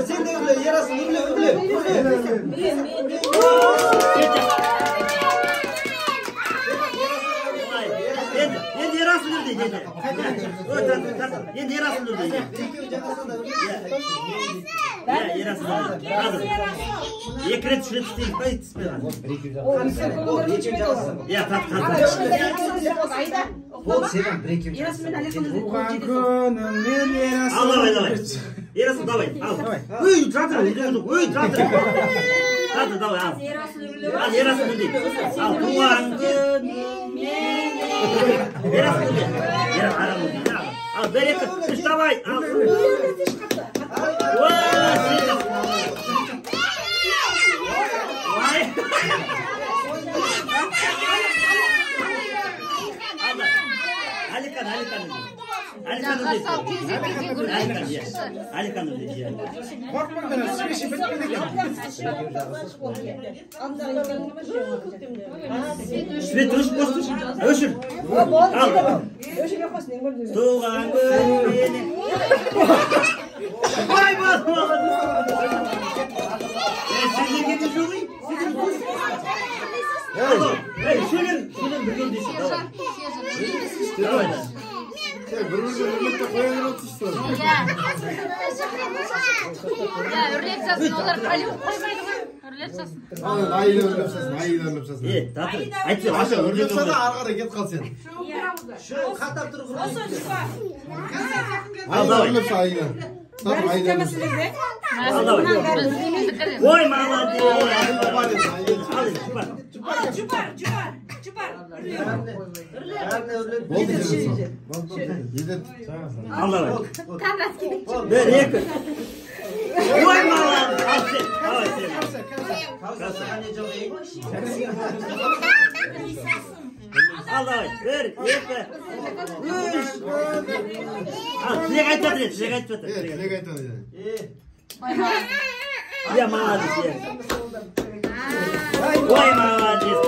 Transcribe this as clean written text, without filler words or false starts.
Sen de öyle yarasın öyle. Endi yarasın öyle dedi. Endi yarasın öyle dedi. Ya yarasın öyle. Hazır. Ekret şuraya tutayım. Haydi. Ya tat. Бол сенен брекем. Туған күнің мен ярасın. Al давай. Yarasın давай. Al. Ой, тратыр. Ой, тратыр. Tratır давай al. Al yarasın öyle. Al tuğan gün. Yarasın öyle. Yarasın aramı. Al bereket. Tış давай. Al. Alikan öyle. Korkma bana süreçi bitmedi ki. Свет тұрыш қостыш. Өшір. Al. Туған күніне. Vay be. Sizin gibi şubi. Hey, şunun bir deysin. Давай. Бірімізді үрлікті қоян өтісті. Үрлеп жасын, олар қалып қоймайды ғой. Үрлеп жасын. Айылы үрлеп жасын. Татыр. Айтшы, аша Үрлеп жасын, арғара кет қал сен. Şu katap dur. Olsun şu var. Айылы үрлеп са айылы. Татыр айылы үрлеп са. Al давай. Ой, молодец. Çupar. Болды жерін са. Едет. Al давай. Ver екі. Ой, молодец. Al sen. Давай sen. Al давай. Ver екі. Üç. Al тілек айтып жатыр. Тілек айтады. Я молодец. Ой, молодец.